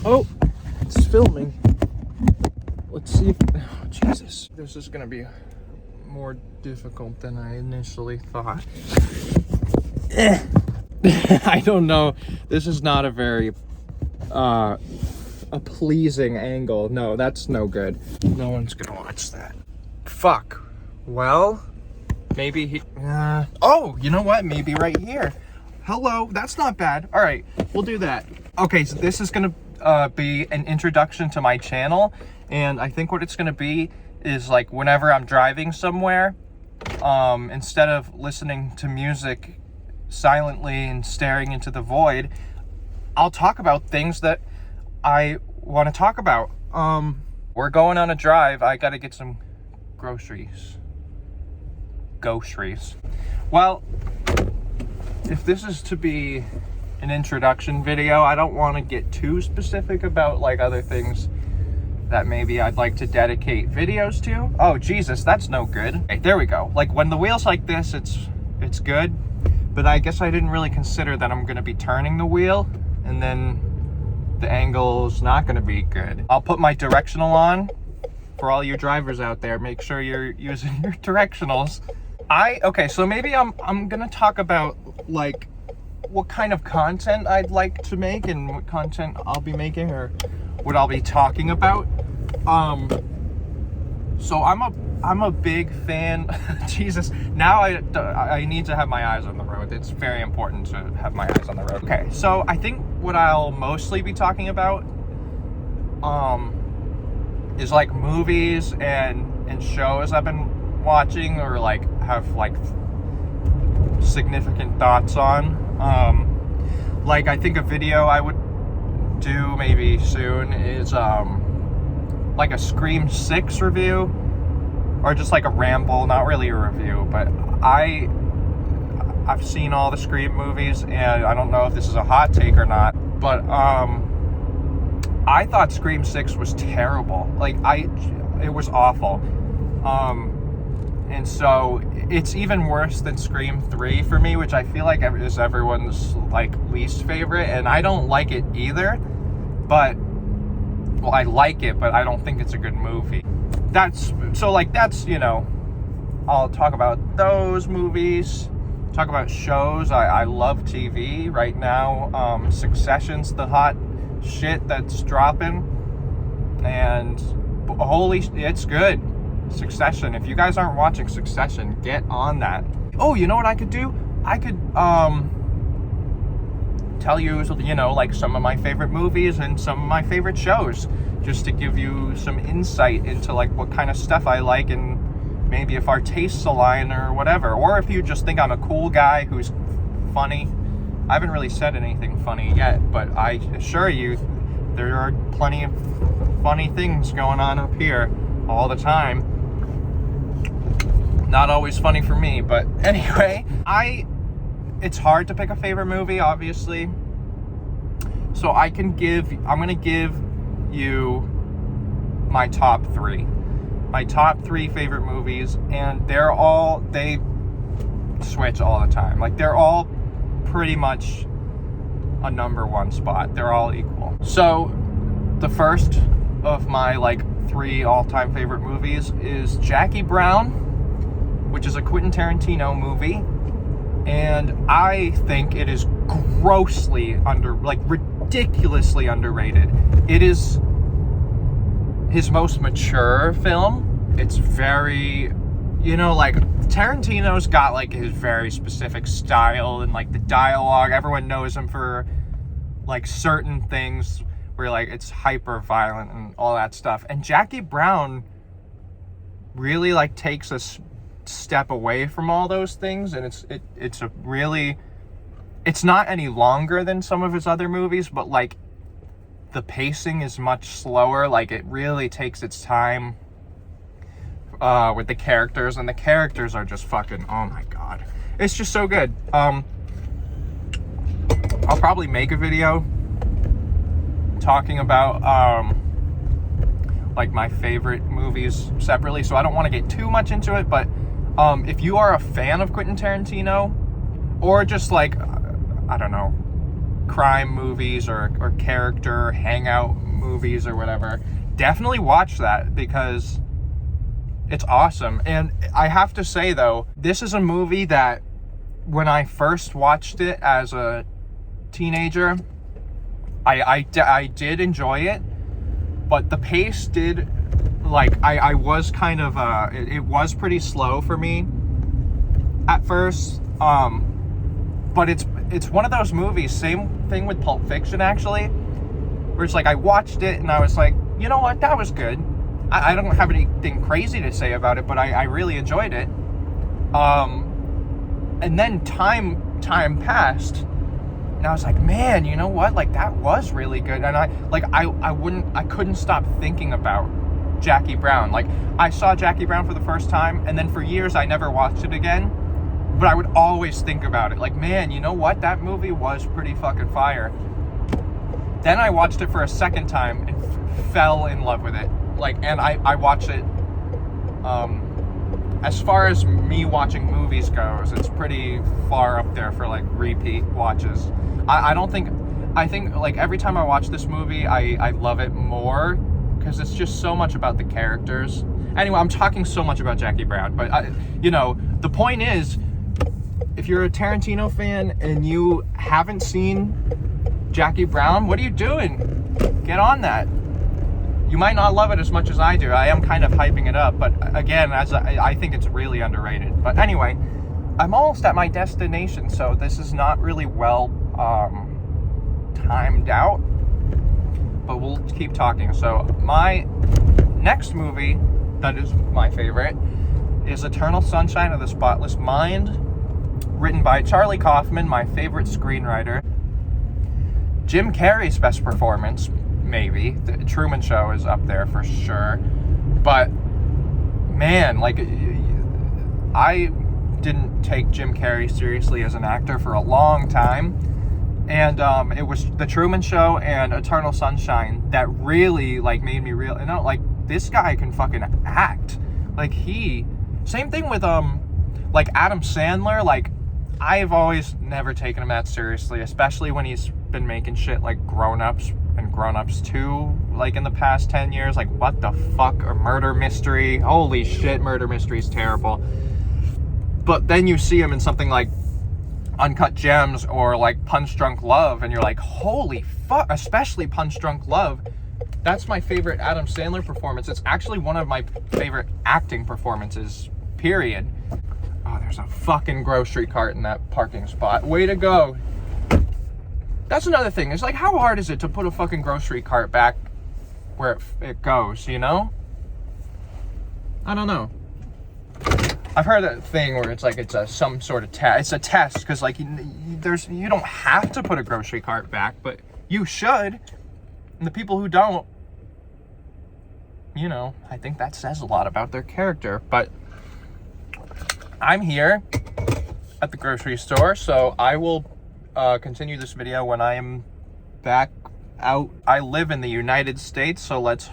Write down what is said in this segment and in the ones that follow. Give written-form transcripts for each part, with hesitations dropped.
Oh, it's filming. Let's see if... Oh, Jesus. This is gonna be more difficult than I initially thought. I don't know. This is not a very a pleasing angle. No, that's no good. No one's gonna watch that. Fuck. Well, maybe he... oh, you know what? Maybe right here. Hello. That's not bad. All right, we'll do that. Okay, so this is gonna be an introduction to my channel, and I think what it's gonna be is like whenever I'm driving somewhere, instead of listening to music silently and staring into the void, I'll talk about things that I want to talk about. We're going on a drive. I gotta get some groceries. Well, if this is to be an introduction video, I don't want to get too specific about like other things that maybe I'd like to dedicate videos to. Oh Jesus, that's no good. Okay, there we go. Like when the wheel's like this, it's good, but I guess I didn't really consider that I'm gonna be turning the wheel and then the angle's not gonna be good. I'll put my directional on for all you drivers out there. Make sure you're using your directionals. Okay, so maybe I'm gonna talk about like what kind of content I'd like to make and what content I'll be making or what I'll be talking about. So I'm a big fan. Jesus, now I need to have my eyes on the road. It's very important to have my eyes on the road. Okay, so I think what I'll mostly be talking about is like movies and shows I've been watching or like have like significant thoughts on. Like I think a video I would do maybe soon is like a Scream 6 review, or just like a ramble, not really a review, but I've seen all the Scream movies, and I don't know if this is a hot take or not, but I thought Scream 6 was terrible. Like it was awful. And so it's even worse than Scream 3 for me, which I feel like is everyone's like least favorite, and I don't like it either. But well, I like it, but I don't think it's a good movie. That's you know, I'll talk about those movies, talk about shows. I love TV right now. Succession's the hot shit that's dropping, and it's good. Succession. If you guys aren't watching Succession, get on that. Oh, you know what I could do? I could tell you know, like some of my favorite movies and some of my favorite shows, just to give you some insight into like what kind of stuff I like, and maybe if our tastes align or whatever. Or if you just think I'm a cool guy who's funny. I haven't really said anything funny yet, but I assure you there are plenty of funny things going on up here all the time. Not always funny for me, but anyway, it's hard to pick a favorite movie, obviously. So I'm gonna give you my top three favorite movies, and they switch all the time. Like they're all pretty much a number one spot. They're all equal. So the first of my like 3 all-time favorite movies is Jackie Brown, which is a Quentin Tarantino movie, and I think it is ridiculously underrated. It is his most mature film. It's very, you know, like Tarantino's got like his very specific style and like the dialogue. Everyone knows him for like certain things where like it's hyper violent and all that stuff. And Jackie Brown really like takes a step away from all those things, and it's not any longer than some of his other movies, but like the pacing is much slower. Like it really takes its time with the characters, and the characters are just fucking, oh my god, it's just so good. I'll probably make a video talking about like my favorite movies separately, so I don't want to get too much into it, but if you are a fan of Quentin Tarantino, or just like, I don't know, crime movies or character hangout movies or whatever, definitely watch that because it's awesome. And I have to say though, this is a movie that when I first watched it as a teenager, I did enjoy it, but the pace did, like, I was kind of, it was pretty slow for me at first, but it's one of those movies, same thing with Pulp Fiction actually, where it's like I watched it and I was like, you know what, that was good. I don't have anything crazy to say about it, but I really enjoyed it. And then time passed, and I was like, man, you know what? Like, that was really good. And I couldn't stop thinking about Jackie Brown. Like, I saw Jackie Brown for the first time, and then for years I never watched it again. But I would always think about it. Like, man, you know what? That movie was pretty fucking fire. Then I watched it for a second time and fell in love with it. Like, and I watched it, as far as me watching movies goes, it's pretty far up there for like repeat watches. I think like every time I watch this movie, I love it more because it's just so much about the characters. Anyway, I'm talking so much about Jackie Brown, but the point is, if you're a Tarantino fan and you haven't seen Jackie Brown, what are you doing? Get on that. You might not love it as much as I do. I am kind of hyping it up, but again, I think it's really underrated. But anyway, I'm almost at my destination, so this is not really well timed out, but we'll keep talking. So my next movie that is my favorite is Eternal Sunshine of the Spotless Mind, written by Charlie Kaufman, my favorite screenwriter. Jim Carrey's best performance, maybe. The Truman Show is up there for sure. But man, like, I didn't take Jim Carrey seriously as an actor for a long time. And it was The Truman Show and Eternal Sunshine that really, like, made me real. Like, this guy can fucking act. Like, same thing with, like, Adam Sandler. Like, I've always never taken him that seriously, especially when he's been making shit like Grown Ups and Grown Ups 2, like, in the past 10 years. Like, what the fuck? A Murder Mystery. Holy shit, Murder Mystery is terrible. But then you see him in something like Uncut Gems or like Punch Drunk Love, and you're like, holy fuck, especially Punch Drunk Love. That's my favorite Adam Sandler performance. It's actually one of my favorite acting performances, period. Oh, there's a fucking grocery cart in that parking spot. Way to go. That's another thing. It's like, how hard is it to put a fucking grocery cart back where it goes, you know? I don't know. I've heard that thing where it's like it's some sort of test. It's a test because, like, you don't have to put a grocery cart back, but you should. And the people who don't, I think that says a lot about their character. But I'm here at the grocery store, so I will continue this video when I am back out. I live in the United States, so let's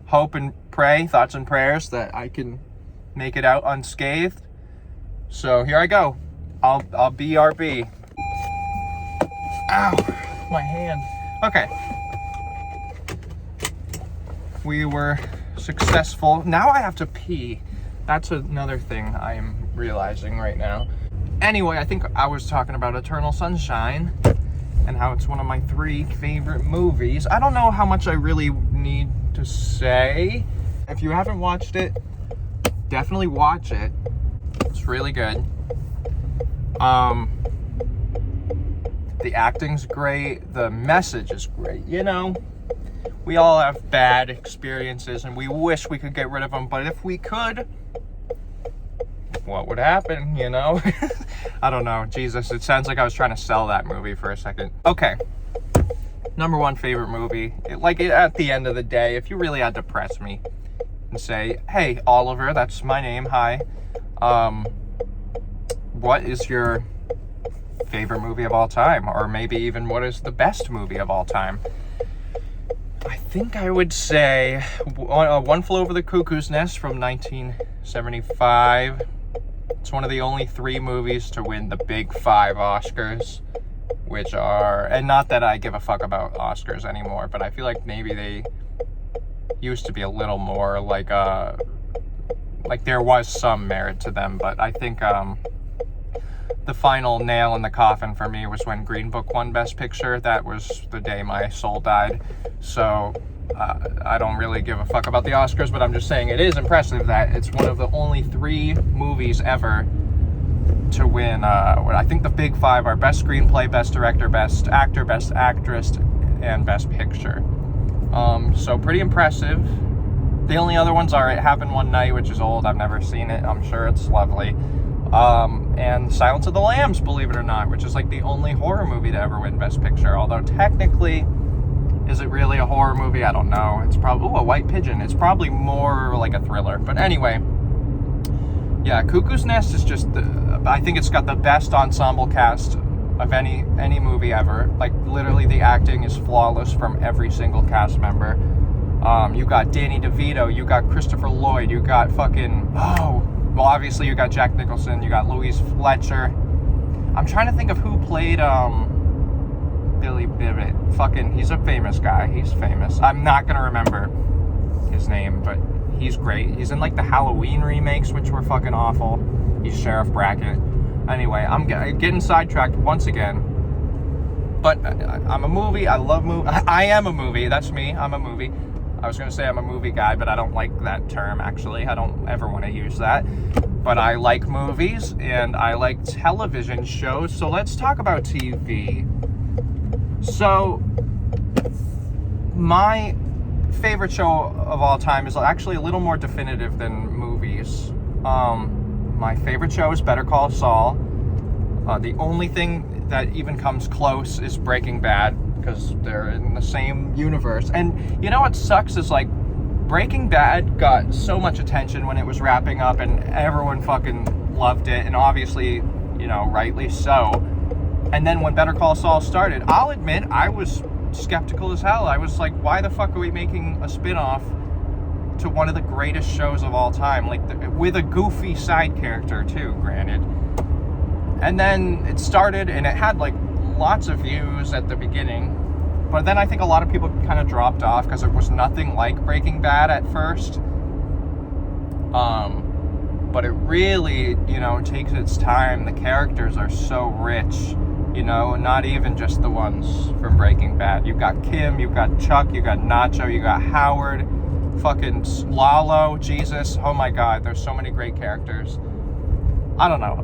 hope and pray, thoughts and prayers, that I can make it out unscathed. So here I go. I'll BRB. Ow, my hand. Okay. We were successful. Now I have to pee. That's another thing I'm realizing right now. Anyway, I think I was talking about Eternal Sunshine and how it's one of my 3 favorite movies. I don't know how much I really need to say. If you haven't watched it, definitely watch it. It's really good. The acting's great. The message is great. We all have bad experiences and we wish we could get rid of them, but if we could, what would happen, I don't know. Jesus, it sounds like I was trying to sell that movie for a second. Okay. Number 1 favorite movie. At the end of the day, if you really had to press me and say, hey, Oliver, that's my name, hi. What is your favorite movie of all time? Or maybe even what is the best movie of all time? I think I would say One Flew Over the Cuckoo's Nest from 1975. It's one of the only 3 movies to win the Big 5 Oscars, which are, and not that I give a fuck about Oscars anymore, but I feel like maybe they used to be a little more like there was some merit to them, but I think the final nail in the coffin for me was when Green Book won Best Picture. That was the day my soul died. So I don't really give a fuck about the Oscars, but I'm just saying it is impressive that it's one of the only 3 movies ever to win what I think the big 5 are Best Screenplay, Best Director, Best Actor, Best Actress, and Best Picture. So pretty impressive. The only other ones are It Happened One Night, which is old. I've never seen it. I'm sure it's lovely. And Silence of the Lambs, believe it or not, which is like the only horror movie to ever win Best Picture. Although technically, is it really a horror movie? I don't know. It's probably, a White Pigeon. It's probably more like a thriller. But anyway, yeah, Cuckoo's Nest is just, I think it's got the best ensemble cast of any movie ever. Like, literally the acting is flawless from every single cast member. You got Danny DeVito, you got Christopher Lloyd, you got well, obviously you got Jack Nicholson, you got Louise Fletcher. I'm trying to think of who played Billy Bibbit. He's a famous guy. He's famous. I'm not gonna remember his name, but he's great. He's in like the Halloween remakes, which were fucking awful. He's Sheriff Brackett. Anyway, I'm getting sidetracked once again. But I'm a movie. I love movies. I am a movie. That's me. I'm a movie. I was going to say I'm a movie guy, but I don't like that term, actually. I don't ever want to use that. But I like movies, and I like television shows. So let's talk about TV. So, my favorite show of all time is actually a little more definitive than movies. My favorite show is Better Call Saul. The only thing that even comes close is Breaking Bad, because they're in the same universe. And you know what sucks is, like, Breaking Bad got so much attention when it was wrapping up, and everyone fucking loved it, and obviously, you know, rightly so. And then when Better Call Saul started, I'll admit, I was skeptical as hell. I was like, why the fuck are we making a spin-off to one of the greatest shows of all time? Like, with a goofy side character, too, granted. And then it started, and it had, like, lots of views at the beginning, but then I think a lot of people kind of dropped off because it was nothing like Breaking Bad at first. But it really, you know, takes its time. The characters are so rich, you know, not even just the ones from Breaking Bad. You've got Kim, you've got Chuck, you got Nacho, you got Howard, fucking Lalo, Jesus. Oh my God, there's so many great characters. I don't know.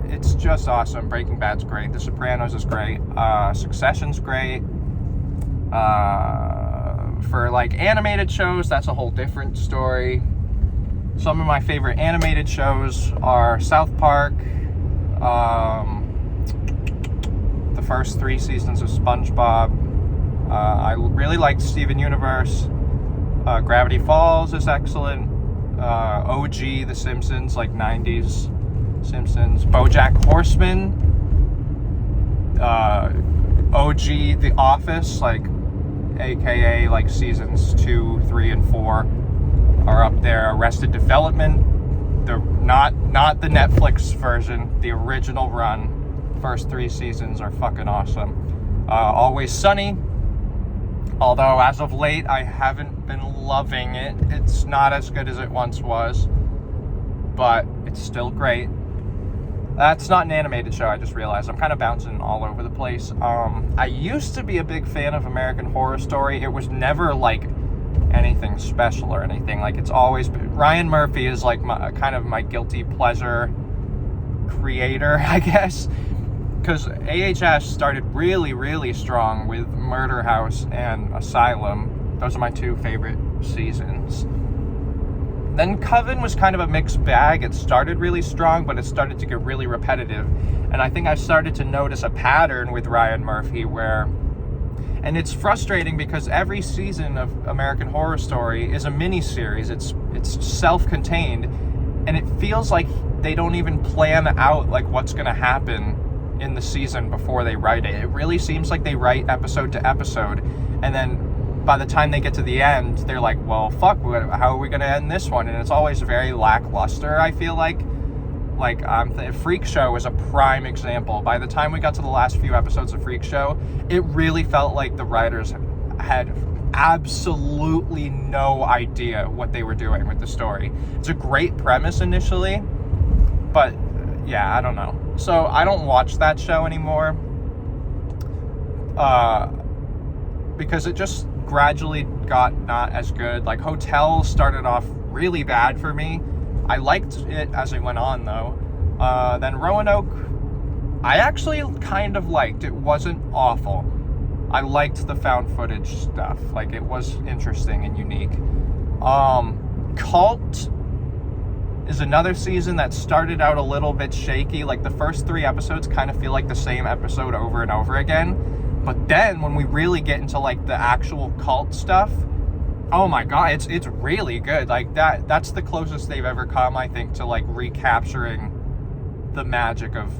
It's just awesome. Breaking Bad's great. The Sopranos is great. Succession's great. For like animated shows, that's a whole different story. Some of my favorite animated shows are South Park, the first 3 seasons of SpongeBob. I really liked Steven Universe. Gravity Falls is excellent. OG, The Simpsons, like 90s Simpsons. BoJack Horseman. OG, The Office, like AKA like seasons 2, 3, and 4 are up there. Arrested Development, the not the Netflix version, the original run. First 3 seasons are fucking awesome. Always Sunny, although as of late I haven't been loving it. It's not as good as it once was, but it's still great. That's not an animated show, I just realized. I'm kind of bouncing all over the place. I used to be a big fan of American Horror Story. It was never like anything special or anything. Like, it's always been, Ryan Murphy is like kind of my guilty pleasure creator, I guess. Because AHS started really, really strong with Murder House and Asylum. Those are my 2 favorite seasons. Then Coven was kind of a mixed bag. It started really strong, but it started to get really repetitive. And I think I started to notice a pattern with Ryan Murphy where, and it's frustrating because every season of American Horror Story is a mini-series. It's self-contained, and it feels like they don't even plan out like what's going to happen in the season before they write it. It really seems like they write episode to episode, and then by the time they get to the end, they're like, well, fuck, how are we going to end this one? And it's always very lackluster, I feel like. Like, Freak Show was a prime example. By the time we got to the last few episodes of Freak Show, it really felt like the writers had absolutely no idea what they were doing with the story. It's a great premise initially, but yeah, I don't know. So I don't watch that show anymore, because it just gradually got not as good. Like, Hotel started off really bad for me. I liked it as it went on, though. Then Roanoke, I actually kind of liked. It wasn't awful. I liked the found footage stuff. Like, it was interesting and unique. Cult is another season that started out a little bit shaky. Like, the first 3 episodes kind of feel like the same episode over and over again. But then when we really get into like the actual cult stuff, oh my god, it's really good. Like, that's the closest they've ever come, I think, to like recapturing the magic of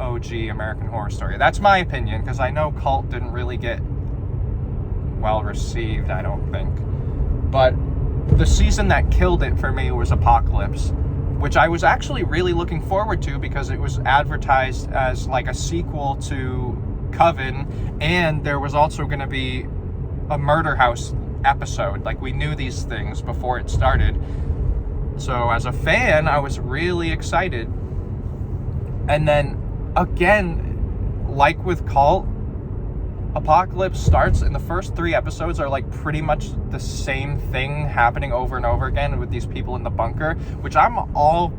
OG American Horror Story. That's my opinion, because I know Cult didn't really get well received, I don't think. But the season that killed it for me was Apocalypse, which I was actually really looking forward to, because it was advertised as like a sequel to Coven, and there was also going to be a Murder House episode. Like, we knew these things before it started. So as a fan, I was really excited. And then again, like with Cult, Apocalypse starts, and the first 3 episodes are like pretty much the same thing happening over and over again with these people in the bunker, which I'm all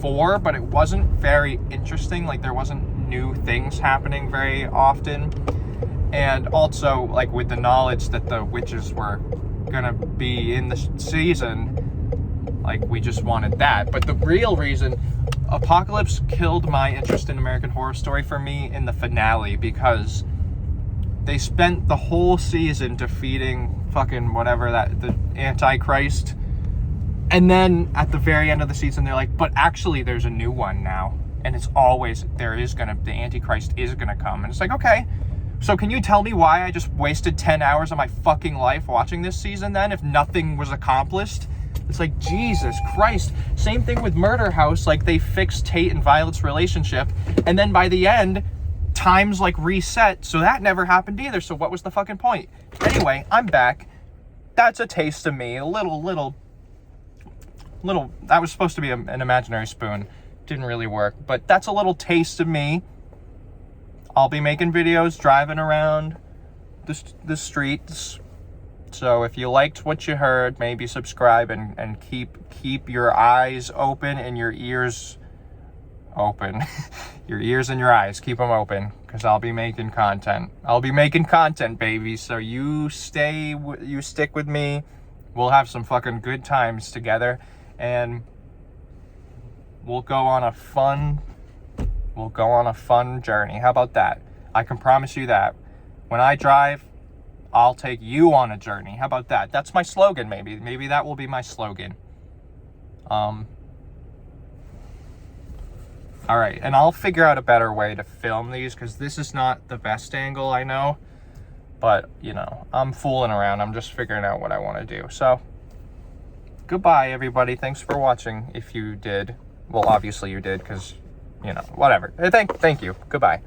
for, but it wasn't very interesting. Like, there wasn't new things happening very often. And also, like, with the knowledge that the witches were gonna be in the season, like, we just wanted that. But the real reason Apocalypse killed my interest in American Horror Story for me in the finale, because they spent the whole season defeating fucking whatever the Antichrist, and then at the very end of the season they're like, but actually there's a new one now, and it's always the Antichrist is gonna come. And it's like, okay, so can you tell me why I just wasted 10 hours of my fucking life watching this season then, if nothing was accomplished? It's like, Jesus Christ. Same thing with Murder House. Like, they fixed Tate and Violet's relationship, and then by the end, time's like reset, so that never happened either. So what was the fucking point? Anyway, I'm back. That's a taste of me. A little. That was supposed to be an imaginary spoon. Didn't really work, but that's a little taste of me. I'll be making videos driving around the streets. So if you liked what you heard, maybe subscribe and keep your eyes open and your ears open. Your ears and your eyes, keep them open, because I'll be making content. Baby. So you stick with me. We'll have some fucking good times together, and we'll go on a fun journey. How about that? I can promise you that. When I drive, I'll take you on a journey. How about that? That's my slogan, maybe. Maybe that will be my slogan. All right, and I'll figure out a better way to film these, because this is not the best angle, I know. But, you know, I'm fooling around. I'm just figuring out what I want to do. So, goodbye, everybody. Thanks for watching, if you did. Well, obviously you did, because, you know, whatever. Thank you. Goodbye.